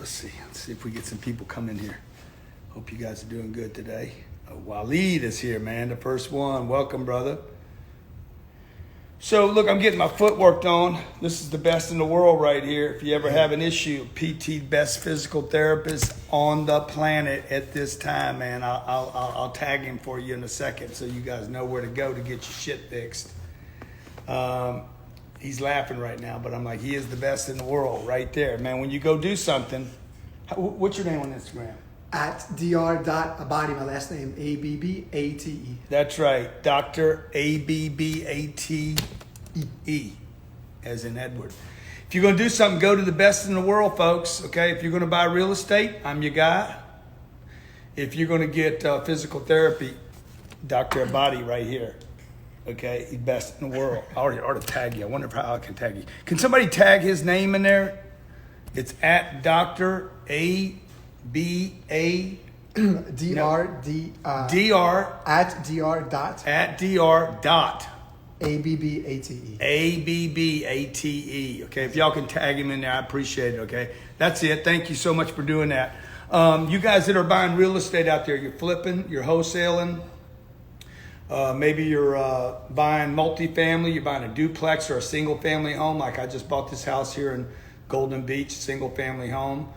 Let's see if we get some people coming here. Hope you guys are doing good today. Waleed is here, man, the first one. Welcome, brother. So look, I'm getting my foot worked on. This is the best in the world right here. If you ever have an issue, PT, best physical therapist on the planet at this time, man. I'll tag him for you in a second so you guys know where to go to get your shit fixed. He's laughing right now, but I'm like, he is the best in the world right there, man. When you go do something, what's your name on Instagram? At dr.abadi, my last name, Abbate. That's right, Dr. Abbate, as in Edward. If you're going to do something, go to the best in the world, folks, okay? If you're going to buy real estate, I'm your guy. If you're going to get physical therapy, Dr. Abadi right here, okay? He's best in the world. I already tag you. I wonder how I can tag you. Can somebody tag his name in there? It's at Dr. A. B-A D-R-D D-R at dr dot A-B-B-A-T-E. A-B-B-A-T-E. Okay, if y'all can tag him in there, I appreciate it, okay? That's it. Thank you so much for doing that. You guys that are buying real estate out there, you're flipping, you're wholesaling. Maybe you're buying multifamily, you're buying a duplex or a single family home. Like I just bought this house here in Golden Beach, single family home.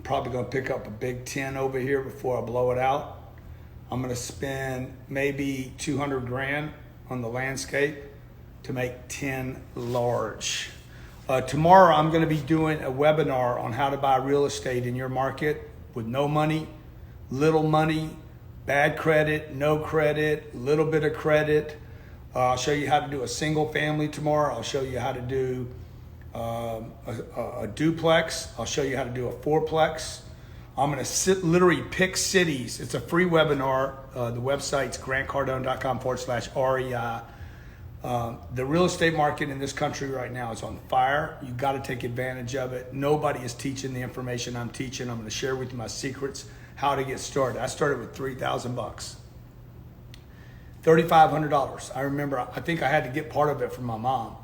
Probably going to pick up a big 10 over here before I blow it out. I'm going to spend maybe 200 grand on the landscape to make 10 large. Tomorrow I'm going to be doing a webinar on how to buy real estate in your market with no money, little money, bad credit, no credit, little bit of credit. I'll show you how to do a single family tomorrow. I'll show you how to do a duplex. I'll show you how to do a fourplex. I'm going to literally pick cities. It's a free webinar. The website's grantcardone.com/REI. The real estate market in this country right now is on fire. You got to take advantage of it. Nobody is teaching the information I'm teaching. I'm going to share with you my secrets, how to get started. I started with $3,000, $3,500. I remember, I think I had to get part of it from my mom.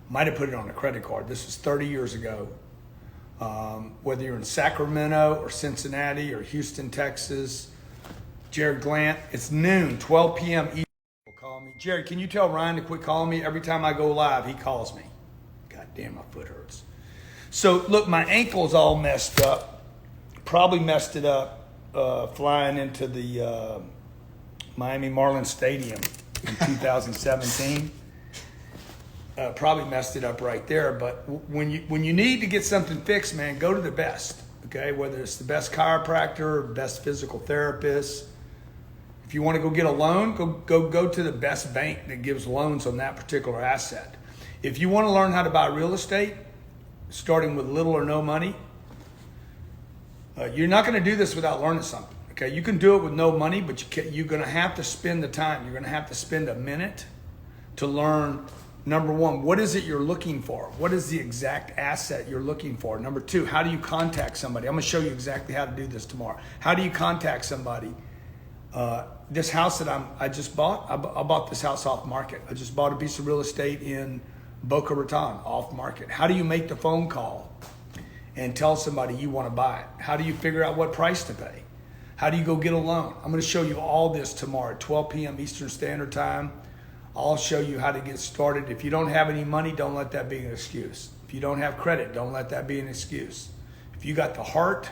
Might have put it on a credit card. This was 30 years ago. Whether you're in Sacramento or Cincinnati or Houston, Texas, Jared Glant, it's noon, 12 p.m. Eastern. Call me. Jared, can you tell Ryan to quit calling me? Every time I go live, he calls me. God damn, my foot hurts. So look, my ankle's all messed up. Probably messed it up flying into the Miami Marlins Stadium in 2017. Probably messed it up right there, but when you need to get something fixed, man, go to the best, okay? Whether it's the best chiropractor, best physical therapist. If you want to go get a loan, go to the best bank that gives loans on that particular asset. If you want to learn how to buy real estate, starting with little or no money, you're not going to do this without learning something, okay? You can do it with no money, but you're going to have to spend the time. You're going to have to spend a minute to learn. Number one, what is it you're looking for? What is the exact asset you're looking for? Number two, how do you contact somebody? I'm going to show you exactly how to do this tomorrow. How do you contact somebody? This house that I just bought, I bought this house off market. I just bought a piece of real estate in Boca Raton, off market. How do you make the phone call and tell somebody you want to buy it? How do you figure out what price to pay? How do you go get a loan? I'm going to show you all this tomorrow at 12 p.m. Eastern Standard Time. I'll show you how to get started. If you don't have any money, don't let that be an excuse. If you don't have credit, don't let that be an excuse. If you got the heart,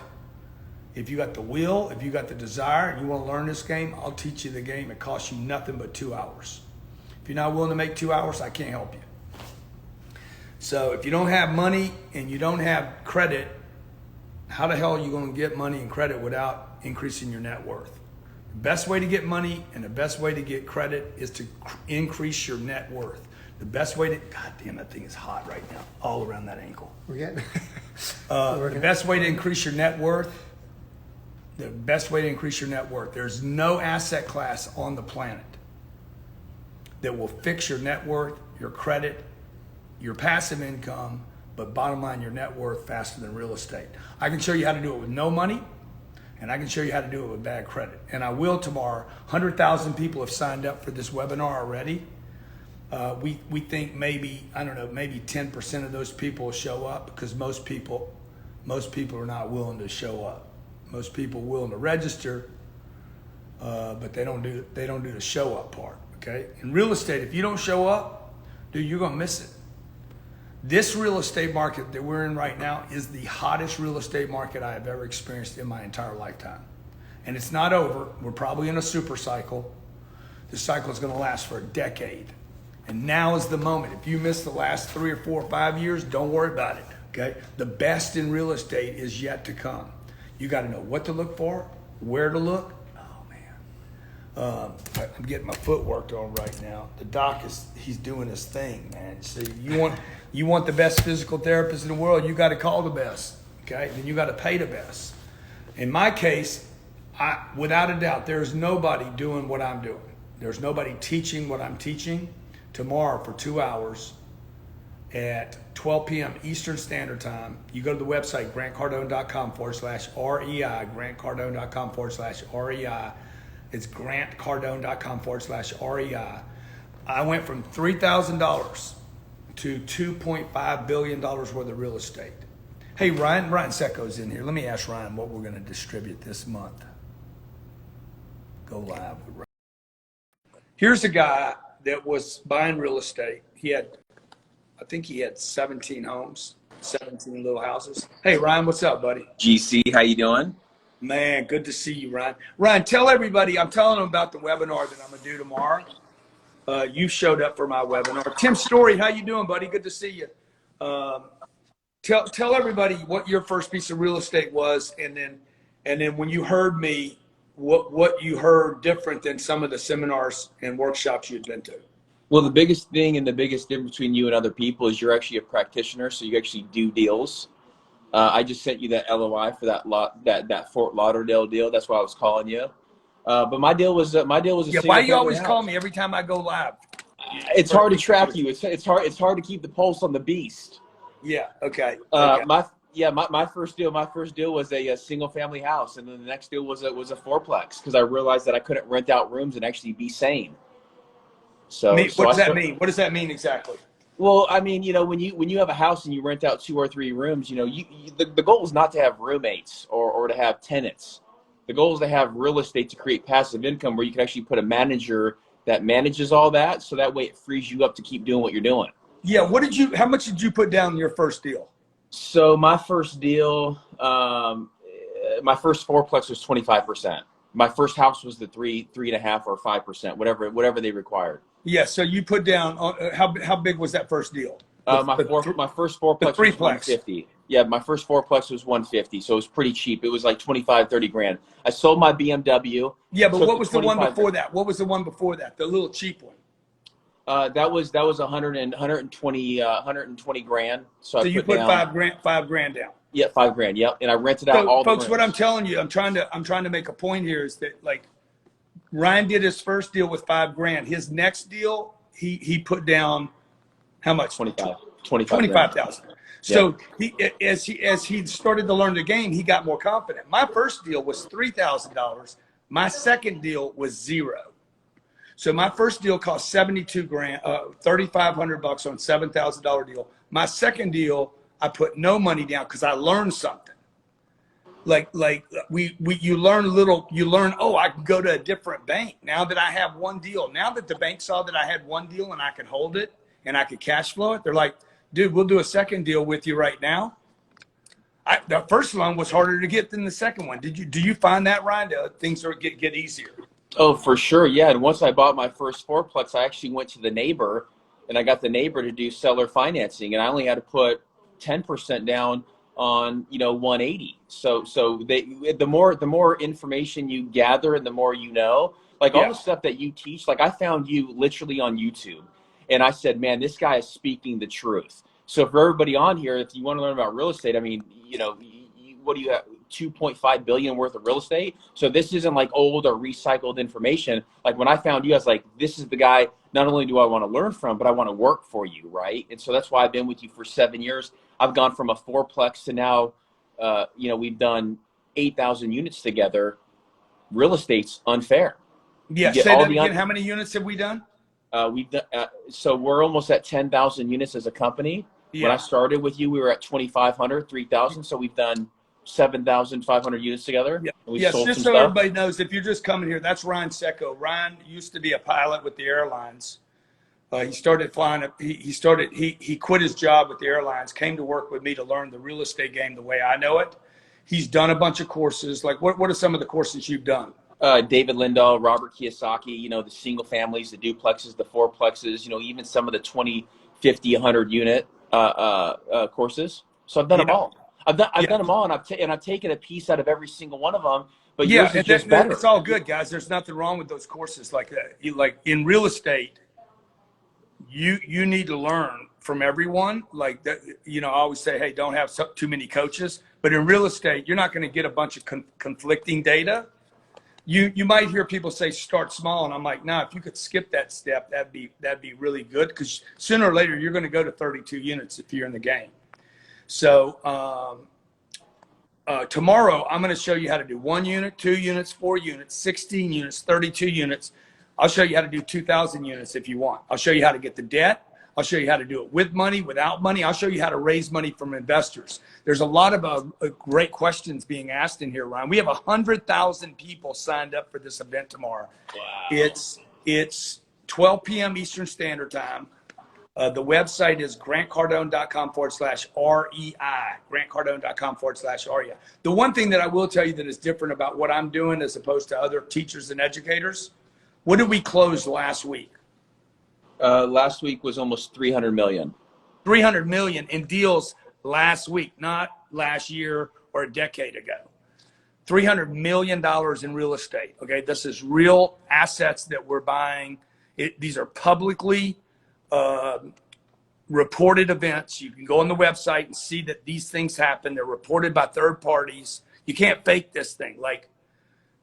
if you got the will, if you got the desire, and you want to learn this game, I'll teach you the game. It costs you nothing but 2 hours. If you're not willing to make 2 hours, I can't help you. So if you don't have money and you don't have credit, how the hell are you going to get money and credit without increasing your net worth? The best way to get money and the best way to get credit is to increase your net worth. The best way to, God damn, that thing is hot right now, all around that ankle. We're getting the best way to increase your net worth, there's no asset class on the planet that will fix your net worth, your credit, your passive income, but bottom line, your net worth faster than real estate. I can show you how to do it with no money. And I can show you how to do it with bad credit. And I will tomorrow. 100,000 people have signed up for this webinar already. We think maybe 10% of those people will show up because most people Most people are not willing to show up. Most people are willing to register, but they don't do the show up part. Okay. In real estate, if you don't show up, dude, you're gonna miss it. This real estate market that we're in right now is the hottest real estate market I have ever experienced in my entire lifetime. And it's not over. We're probably in a super cycle. This cycle is going to last for a decade. And now is the moment. If you missed the last 3 or 4 or 5 years, don't worry about it. Okay? The best in real estate is yet to come. You got to know what to look for, where to look. Oh man, I'm getting my foot worked on right now. The doc he's doing his thing, man. So you want the best physical therapist in the world, you got to call the best. Okay? Then you got to pay the best. In my case, without a doubt, there's nobody doing what I'm doing. There's nobody teaching what I'm teaching. Tomorrow for 2 hours at 12 p.m. Eastern Standard Time, you go to the website, grantcardone.com/REI, grantcardone.com/REI. It's grantcardone.com/REI. I went from $3,000 to $2.5 billion worth of real estate. Hey, Ryan Secco's in here. Let me ask Ryan what we're going to distribute this month. Go live with Ryan. Here's a guy that was buying real estate. I think he had 17 homes, 17 little houses. Hey, Ryan, what's up, buddy? GC, how you doing? Man, good to see you, Ryan. Ryan, tell everybody, I'm telling them about the webinar that I'm going to do tomorrow. You showed up for my webinar. Tim Story, how you doing, buddy? Good to see you. Tell everybody what your first piece of real estate was, and then when you heard me, what you heard different than some of the seminars and workshops you'd been to. Well, the biggest thing and the biggest difference between you and other people is you're actually a practitioner, so you actually do deals. I just sent you that LOI for that Fort Lauderdale deal. That's why I was calling you. But my deal was a why you always call me every time I go live? It's hard to track you. It's hard to keep the pulse on the beast. Yeah. Okay. My first deal was a single family house, and then the next deal was a fourplex because I realized that I couldn't rent out rooms and actually be sane. So what does that mean? What does that mean exactly? Well, I mean, when you have a house and you rent out 2 or 3 rooms, the goal is not to have roommates or to have tenants. The goal is to have real estate to create passive income where you can actually put a manager that manages all that, so that way it frees you up to keep doing what you're doing. Yeah. How much did you put down in your first deal? So my first deal, my first fourplex was 25%. My first house was the 3.5 or 5%, whatever they required. Yeah. So you put down how big was that first deal? My first fourplex was 150. Yeah, my first fourplex was 150, so it was pretty cheap. It was like 25, 30 grand. I sold my BMW. Yeah, but what was the one before that? What was the one before that? The little cheap one. That was 120 grand. So you put down $5 grand down. Yeah, $5 grand. Yep, and I rented out all folks, the rooms. What I'm telling you, I'm trying to make a point here is that like Ryan did his first deal with $5 grand. His next deal, he put down how much? 25,000. So as he started to learn the game, he got more confident. My first deal was $3,000. My second deal was $0. So my first deal cost 72 grand, $3,500 on $7,000 deal. My second deal, I put no money down because I learned something. You learn, oh, I can go to a different bank now that I have one deal. Now that the bank saw that I had one deal and I could hold it and I could cash flow it, they're like, dude, we'll do a second deal with you right now. The first loan was harder to get than the second one. Do you find that, Ryan? Things get easier? Oh, for sure. Yeah. And once I bought my first fourplex, I actually went to the neighbor and I got the neighbor to do seller financing, and I only had to put 10% down on 180. So the more information you gather and the more you know, like all the stuff that you teach, like I found you literally on YouTube, and I said, man, this guy is speaking the truth. So for everybody on here, if you want to learn about real estate, I mean, what do you have? 2.5 billion worth of real estate. So this isn't like old or recycled information. Like when I found you, I was like, this is the guy, not only do I want to learn from, but I want to work for you. Right. And so that's why I've been with you for 7 years. I've gone from a fourplex to now, we've done 8,000 units together. Real estate's unfair. Yeah. Say that again. How many units have we done? We've done, so we're almost at 10,000 units as a company. When I Yeah. started with you, we were at 2,500, 3,000. So we've done 7,500 units together, Yeah. and we Yes, sold just some so stuff. everybody knows, if you're just coming here, that's Ryan Secco. Ryan used to be a pilot with the airlines. He started flying. He quit his job with the airlines, came to work with me to learn the real estate game the way I know it. He's done a bunch of courses. Like, what are some of the courses you've done? David Lindahl, Robert Kiyosaki, the single families, the duplexes, the fourplexes, even some of the 20, 50, 100 unit courses. So I've done them Yeah. all. I've done Yeah. them all, and I've taken a piece out of every single one of them. But Yeah. yours is just better. It's all good, guys. There's nothing wrong with those courses like that. Like in real estate, you need to learn from everyone. Like that, I always say, hey, don't have too many coaches. But in real estate, you're not going to get a bunch of conflicting data. You might hear people say start small, and I'm like, nah, if you could skip that step, that'd be really good, because sooner or later you're going to go to 32 units if you're in the game. So tomorrow I'm going to show you how to do 1 unit, 2 units, 4 units, 16 units, 32 units. I'll show you how to do 2,000 units if you want. I'll show you how to get the debt. I'll show you how to do it with money, without money. I'll show you how to raise money from investors. There's a lot of great questions being asked in here, Ryan. We have 100,000 people signed up for this event tomorrow. Wow. It's 12 p.m. Eastern Standard Time. The website is grantcardone.com/REI. Grantcardone.com/REI. The one thing that I will tell you that is different about what I'm doing as opposed to other teachers and educators, what did we close last week? Last week was almost 300 million. 300 million in deals last week, not last year or a decade ago. $300 million in real estate. Okay, this is real assets that we're buying. These are publicly reported events. You can go on the website and see that these things happen. They're reported by third parties. You can't fake this thing. Like,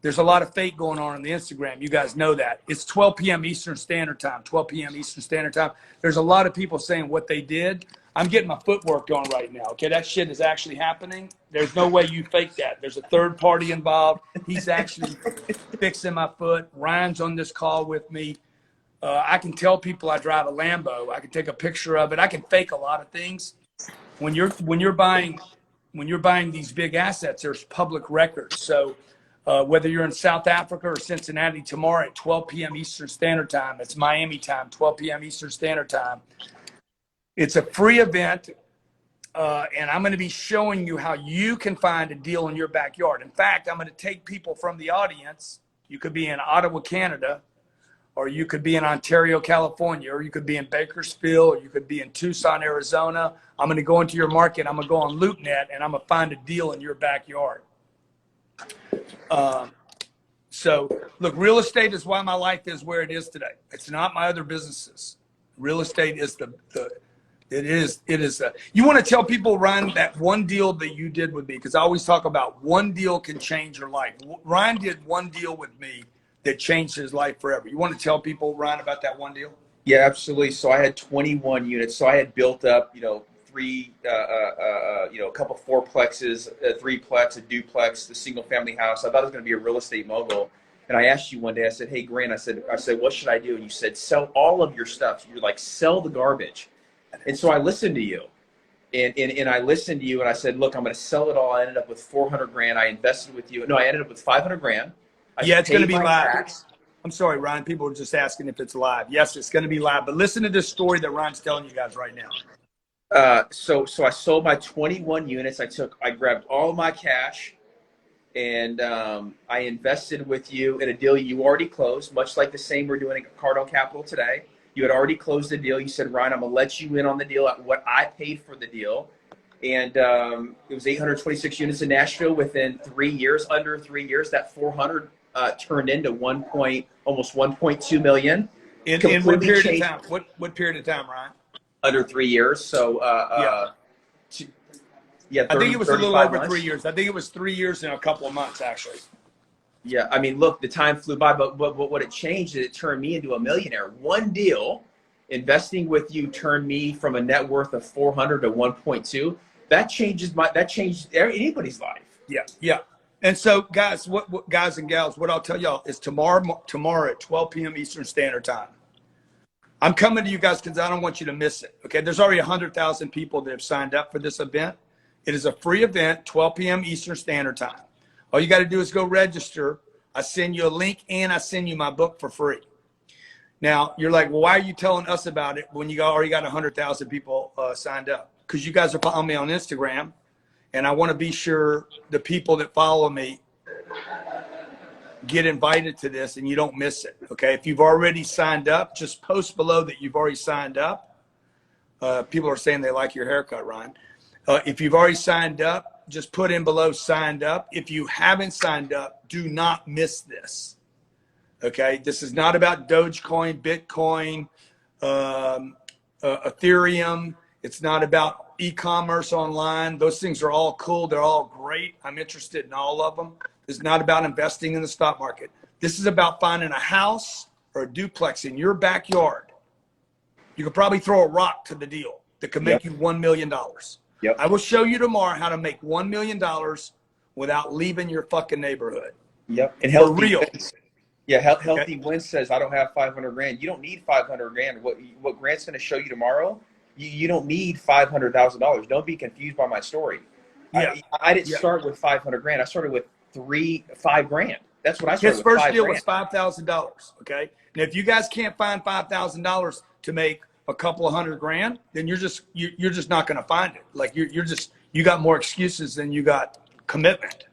there's a lot of fake going on the Instagram. You guys know that. It's 12 p.m. Eastern Standard Time. 12 p.m. Eastern Standard Time. There's a lot of people saying what they did. I'm getting my footwork going right now. Okay, that shit is actually happening. There's no way you fake that. There's a third party involved. He's actually fixing my foot. Ryan's on this call with me. I can tell people I drive a Lambo. I can take a picture of it. I can fake a lot of things. When you're buying these big assets, there's public records. So whether you're in South Africa or Cincinnati tomorrow at 12 p.m. Eastern Standard Time, it's Miami time, 12 p.m. Eastern Standard Time. It's a free event, and I'm going to be showing you how you can find a deal in your backyard. In fact, I'm going to take people from the audience. You could be in Ottawa, Canada, or you could be in Ontario, California, or you could be in Bakersfield, or you could be in Tucson, Arizona. I'm going to go into your market. I'm going to go on LoopNet, and I'm going to find a deal in your backyard. So look, real estate is why my life is where it is today. It's not my other businesses. Real estate is you want to tell people, Ryan, that one deal that you did with me, because I always talk about one deal can change your life. Ryan did one deal with me that changed his life forever. You want to tell people, Ryan, about that one deal? Yeah, absolutely. So I had 21 units. So I had built up, three, a couple fourplexes, a threeplex, a duplex, the single family house. I thought I was going to be a real estate mogul. And I asked you one day, I said, hey, Grant, I said, what should I do? And you said, sell all of your stuff. You're like, sell the garbage. And so I listened to you. And I listened to you, and I said, look, I'm going to sell it all. I ended up with 400 grand. I invested with you. No, I ended up with 500 grand. It's going to be live. I'm sorry, Ryan. People are just asking if it's live. Yes, it's going to be live. But listen to this story that Ryan's telling you guys right now. So I sold my 21 units. I grabbed all my cash, and I invested with you in a deal you already closed, much like the same we're doing at Cardone Capital today. You had already closed the deal. You said, Ryan, I'm going to let you in on the deal at what I paid for the deal. And it was 826 units in Nashville within 3 years. Under 3 years, that 400 turned into almost 1.2 million. In what period of time? What period of time, Ryan? Under 3 years. So yeah, 30, I think it was a little over months. 3 years. I think it was 3 years and a couple of months, actually. Yeah, I mean, look, the time flew by, but what it changed is it turned me into a millionaire. One deal, investing with you, turned me from a net worth of 400 to 1.2. That changed anybody's life. Yeah. And so, guys, guys and gals, what I'll tell y'all is tomorrow at 12 p.m. Eastern Standard Time. I'm coming to you guys because I don't want you to miss it. Okay, there's already 100,000 people that have signed up for this event. It is a free event, 12 p.m. Eastern Standard Time. All you got to do is go register. I send you a link and I send you my book for free. Now, you're like, well, why are you telling us about it when you already got 100,000 people signed up? Because you guys are following me on Instagram, and I want to be sure the people that follow me get invited to this and you don't miss it, okay? If you've already signed up, just post below that you've already signed up. People are saying they like your haircut, Ryan. If you've already signed up, just put in below signed up. If you haven't signed up, do not miss this. Okay, this is not about Dogecoin, Bitcoin, Ethereum. It's not about e-commerce online. Those things are all cool. They're all great. I'm interested in all of them. It's not about investing in the stock market. This is about finding a house or a duplex in your backyard. You could probably throw a rock to the deal that could make you $1 million. Yep. I will show you tomorrow how to make $1 million without leaving your fucking neighborhood. Yep. And For real. Yeah, Healthy Win says, I don't have 500 grand. You don't need 500 grand. What Grant's going to show you tomorrow, you don't need $500,000. Don't be confused by my story. Yeah. I didn't start with 500 grand. I started with 5 grand. That's what I started His with. first deal was $5,000. Okay. Now, if you guys can't find $5,000 to make a couple of $100 grand, then you're just not going to find it. Like you got more excuses than you got commitment.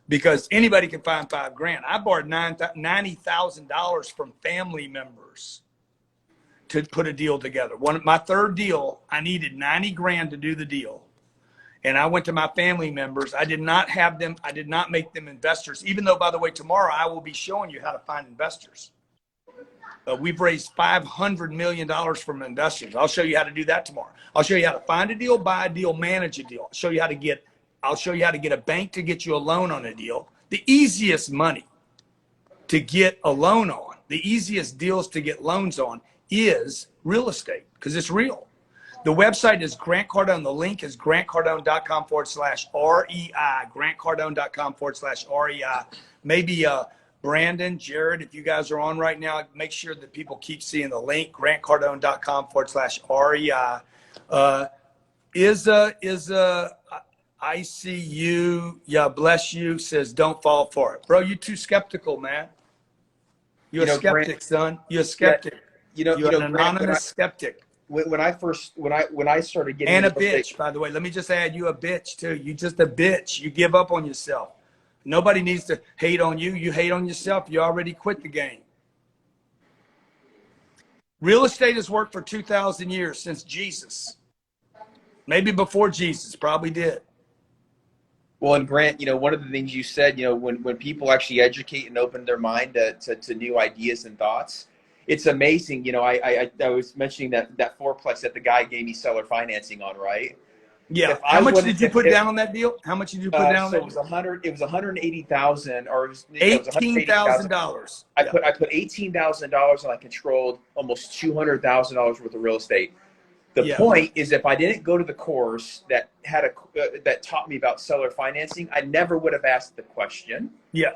Because anybody can find $5 grand. I borrowed $90,000 from family members to put a deal together. My third deal, I needed 90 grand to do the deal. And I went to my family members. I did not make them investors, even though, by the way, tomorrow I will be showing you how to find investors. We've raised $500 million from investors. I'll show you how to do that tomorrow. I'll show you how to find a deal, buy a deal, manage a deal. I'll show you how to get a bank to get you a loan on a deal. The easiest money to get a loan on, the easiest deals to get loans on is real estate because it's real. The website is Grant Cardone. The link is grantcardone.com/REI, grantcardone.com/REI. Maybe Brandon, Jared, if you guys are on right now, make sure that people keep seeing the link, grantcardone.com/REI. ICU, yeah, bless you, says don't fall for it. Bro, you too skeptical, man. You're a skeptic, Grant, son. You're a skeptic. You're an anonymous skeptic. When I started getting and a bitch, by the way. Let me just add, you a bitch too. You just a bitch. You give up on yourself. Nobody needs to hate on you. You hate on yourself. You already quit the game. Real estate has worked for 2,000 years since Jesus. Maybe before Jesus, probably did. Well, and Grant, one of the things you said, when people actually educate and open their mind to new ideas and thoughts, it's amazing. I was mentioning that fourplex that the guy gave me seller financing on, right? Yeah. How much did you put down on that deal? How much did you put down on that? It was $180,000 or $18,000. I put $18,000 and I controlled almost $200,000 worth of real estate. The point is, if I didn't go to the course that that taught me about seller financing, I never would have asked the question. Yeah.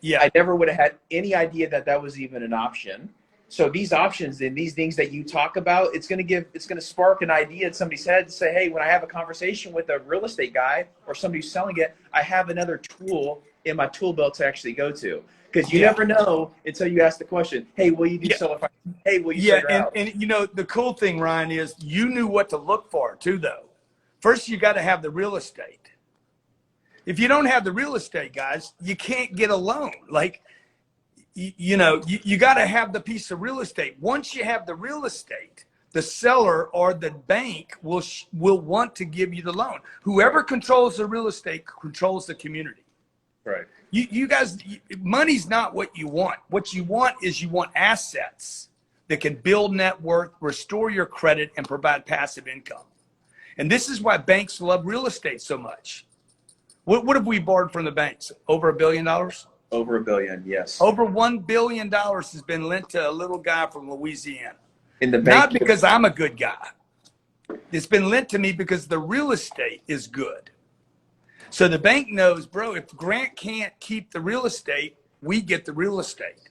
I never would have had any idea that was even an option. So these options and these things that you talk about, it's going to spark an idea in somebody's head to say, hey, when I have a conversation with a real estate guy or somebody who's selling it, I have another tool in my tool belt to actually go to. Because you never know until you ask the question, hey, will you do seller financing? Hey, will you figure out? And the cool thing, Ryan, is you knew what to look for too, though. First, you got to have the real estate. If you don't have the real estate, guys, you can't get a loan. Like, you got to have the piece of real estate. Once you have the real estate, the seller or the bank will want to give you the loan. Whoever controls the real estate controls the community. Right. You guys, money's not what you want. What you want is assets that can build net worth, restore your credit, and provide passive income. And this is why banks love real estate so much. What have we borrowed from the banks? Over $1 billion? Over $1 billion, yes. Over $1 billion has been lent to a little guy from Louisiana. In the bank, not because I'm a good guy. It's been lent to me because the real estate is good. So the bank knows, bro, if Grant can't keep the real estate, we get the real estate.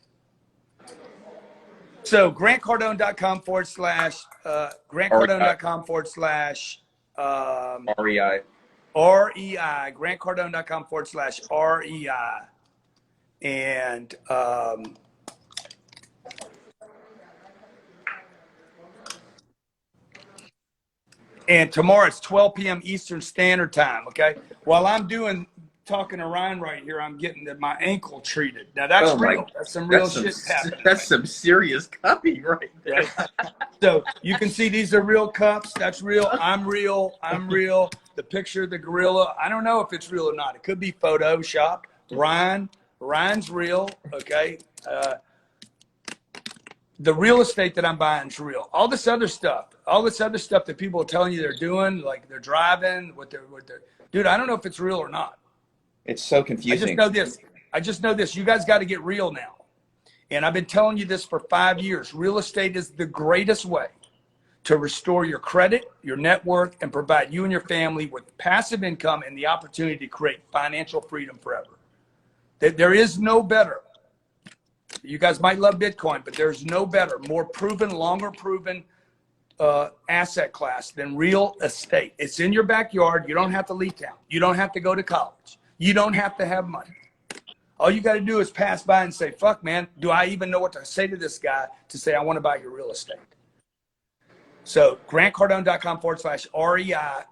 So grantcardone.com/grantcardone.com/, REI. REI, grantcardone.com/REI. And tomorrow it's 12 p.m. Eastern Standard Time, okay? While I'm talking to Ryan right here, I'm getting my ankle treated. Now that's real. That's some real shit happening. That's some serious copy right there. Right? So you can see these are real cups. That's real. I'm real. I'm real. The picture of the gorilla, I don't know if it's real or not. It could be photoshopped. Ryan's real, okay? The real estate that I'm buying is real. All this other stuff that people are telling you they're doing, like they're driving, what they're, dude, I don't know if it's real or not. It's so confusing. I just know this. You guys got to get real now. And I've been telling you this for 5 years. Real estate is the greatest way to restore your credit, your net worth, and provide you and your family with passive income and the opportunity to create financial freedom forever. There is no better. You guys might love Bitcoin, but there's no better, more proven, longer proven asset class than real estate. It's in your backyard. You don't have to leave town. You don't have to go to college. You don't have to have money. All you got to do is pass by and say, fuck, man, do I even know what to say to this guy to say I want to buy your real estate? So grantcardone.com/REI.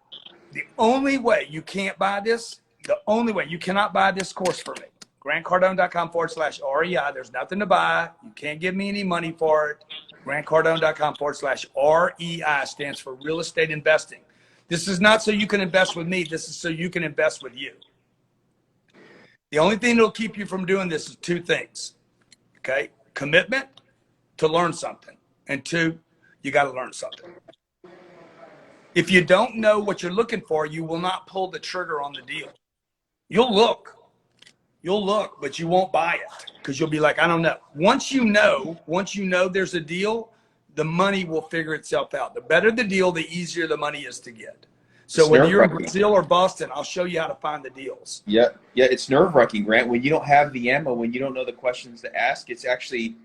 The only way you can't buy this, you cannot buy this course for me. grantcardone.com/REI. There's nothing to buy. You can't give me any money for it. grantcardone.com/REI stands for real estate investing. This is not so you can invest with me. This is so you can invest with you. The only thing that'll keep you from doing this is two things, okay? Commitment to learn something, and two, you got to learn something. If you don't know what you're looking for, you will not pull the trigger on the deal. You'll look, but you won't buy it because you'll be like, I don't know. Once you know there's a deal, the money will figure itself out. The better the deal, the easier the money is to get. So whether you're in Brazil or Boston, I'll show you how to find the deals. Yeah, it's nerve-wracking, Grant. When you don't have the ammo, when you don't know the questions to ask, it's actually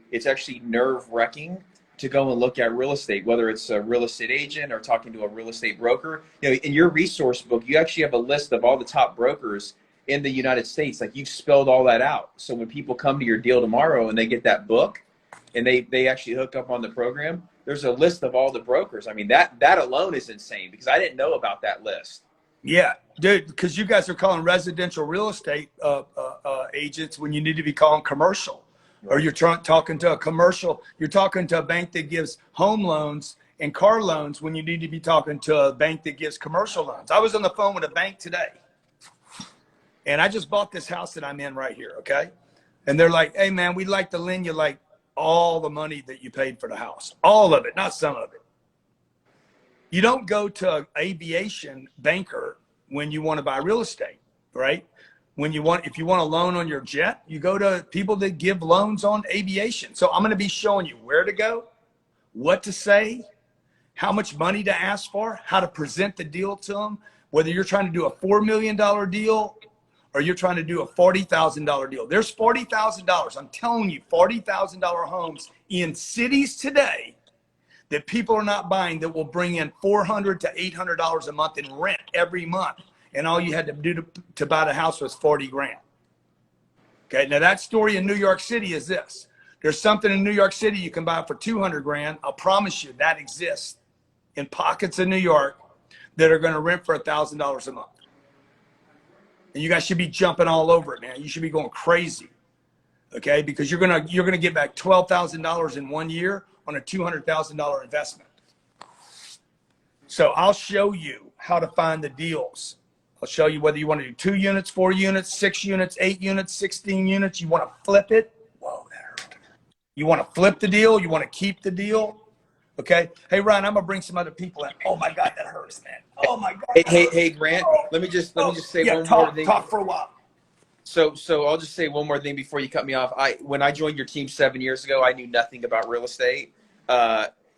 nerve-wracking to go and look at real estate, whether it's a real estate agent or talking to a real estate broker. You know, in your resource book, you actually have a list of all the top brokers in the United States. Like, you've spelled all that out. So when people come to your deal tomorrow and they get that book and they actually hook up on the program, there's a list of all the brokers. I mean, that alone is insane because I didn't know about that list. Yeah, dude, because you guys are calling residential real estate agents when you need to be calling commercial. Right. Or you're talking to a commercial, you're talking to a bank that gives home loans and car loans when you need to be talking to a bank that gives commercial loans. I was on the phone with a bank today, and I just bought this house that I'm in right here, okay? And they're like, hey, man, we'd like to lend you like all the money that you paid for the house. All of it, not some of it. You don't go to an aviation banker when you want to buy real estate, right? If you want a loan on your jet, you go to people that give loans on aviation. So I'm going to be showing you where to go, what to say, how much money to ask for, how to present the deal to them, whether you're trying to do a $4 million deal or you're trying to do a $40,000 deal. There's $40,000. I'm telling you, $40,000 homes in cities today that people are not buying that will bring in $400 to $800 a month in rent every month. And all you had to do to buy the house was 40 grand. Okay, now that story in New York City is this. There's something in New York City you can buy for 200 grand. I'll promise you that exists in pockets of New York that are going to rent for $1,000 a month. And you guys should be jumping all over it, man. You should be going crazy, okay? Because you're gonna get back $12,000 in 1 year on a $200,000 investment. So I'll show you how to find the deals. I'll show you whether you want to do 2 units, 4 units, 6 units, 8 units, 16 units. You want to flip it. Whoa, that hurt. You want to flip the deal. You want to keep the deal. Okay. Hey, Ryan, I'm gonna bring some other people in. Oh my God, that hurts, man. Oh my God. Hey, Grant. Let me just say one more thing. Talk for a while. So I'll just say one more thing before you cut me off. When I joined your team 7 years ago, I knew nothing about real estate.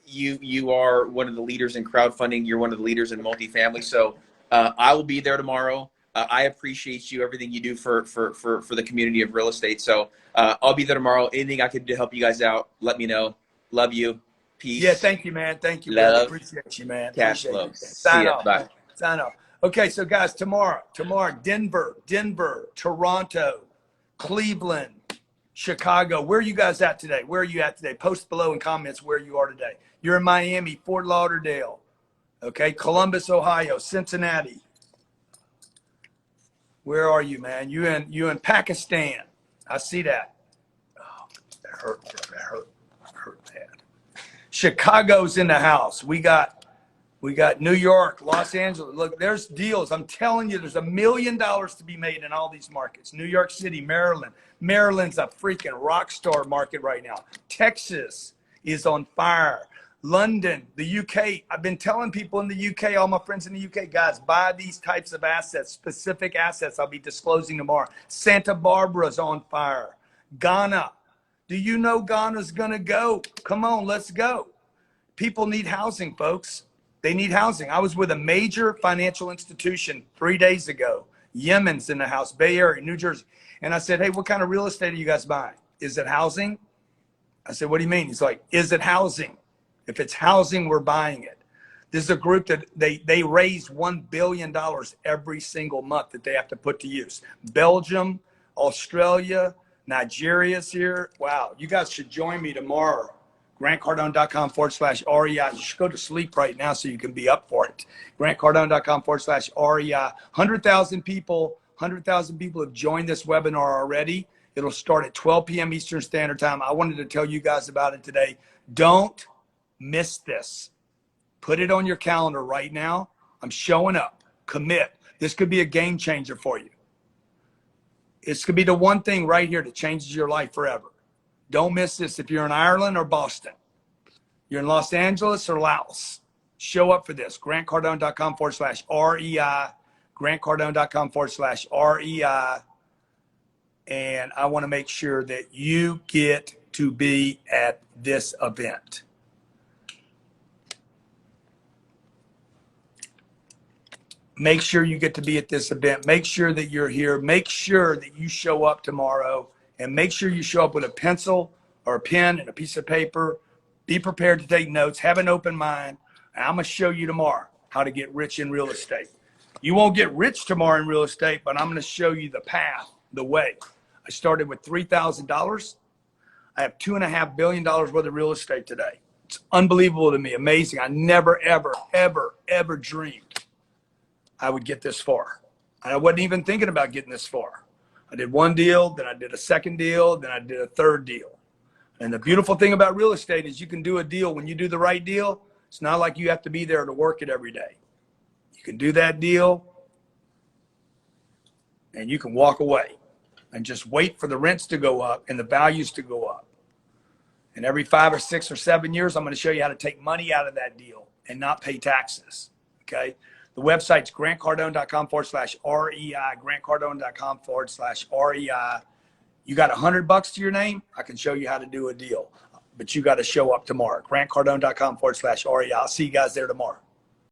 You are one of the leaders in crowdfunding. You're one of the leaders in multifamily. So I will be there tomorrow. I appreciate you, everything you do for the community of real estate. So I'll be there tomorrow. Anything I could do to help you guys out, let me know. Love you. Peace. Yeah, thank you, man. Thank you, brother. Love. Appreciate you, man. Cash Appreciate flow. you. See Sign ya. off. Bye. Man. Sign off. Okay, so guys, tomorrow, Denver, Toronto, Cleveland, Chicago. Where are you guys at today? Where are you at today? Post below in comments where you are today. You're in Miami, Fort Lauderdale, okay, Columbus, Ohio, Cincinnati. Where are you, man? You in Pakistan. I see that. Oh, that hurt. That hurt bad. Chicago's in the house. We got New York, Los Angeles. Look, there's deals. I'm telling you, there's $1 million to be made in all these markets. New York City, Maryland. Maryland's a freaking rock star market right now. Texas is on fire. London, the UK. I've been telling people in the UK, all my friends in the UK, guys, buy these types of assets, specific assets I'll be disclosing tomorrow. Santa Barbara's on fire. Ghana. Do you know Ghana's going to go? Come on, let's go. People need housing, folks. They need housing. I was with a major financial institution 3 days ago. Yemen's in the house, Bay Area, New Jersey. And I said, hey, what kind of real estate are you guys buying? Is it housing? I said, what do you mean? He's like, is it housing? If it's housing, we're buying it. This is a group that they raise $1 billion every single month that they have to put to use. Belgium, Australia, Nigeria's here. Wow, you guys should join me tomorrow. GrantCardone.com/REI. You should go to sleep right now so you can be up for it. GrantCardone.com/REI. 100,000 people have joined this webinar already. It'll start at 12 p.m. Eastern Standard Time. I wanted to tell you guys about it today. Don't miss this. Put it on your calendar right now. I'm showing up. Commit. This could be a game changer for you. This could be the one thing right here that changes your life forever. Don't miss this if you're in Ireland or Boston. You're in Los Angeles or Laos. Show up for this. GrantCardone.com/REI. GrantCardone.com/REI. And I want to make sure that you get to be at this event. Make sure you get to be at this event. Make sure that you're here. Make sure that you show up tomorrow, and make sure you show up with a pencil or a pen and a piece of paper. Be prepared to take notes. Have an open mind. And I'm going to show you tomorrow how to get rich in real estate. You won't get rich tomorrow in real estate, but I'm going to show you the path, the way. I started with $3,000. I have $2.5 billion worth of real estate today. It's unbelievable to me. Amazing. I never, ever, ever, ever dreamed I would get this far. I wasn't even thinking about getting this far. I did one deal, then I did a second deal, then I did a third deal. And the beautiful thing about real estate is you can do a deal. When you do the right deal, it's not like you have to be there to work it every day. You can do that deal and you can walk away and just wait for the rents to go up and the values to go up. And every 5 or 6 or 7 years, I'm going to show you how to take money out of that deal and not pay taxes. Okay. The website's GrantCardone.com/REI, GrantCardone.com/REI. You got $100 to your name, I can show you how to do a deal. But you got to show up tomorrow. GrantCardone.com/REI. I'll see you guys there tomorrow.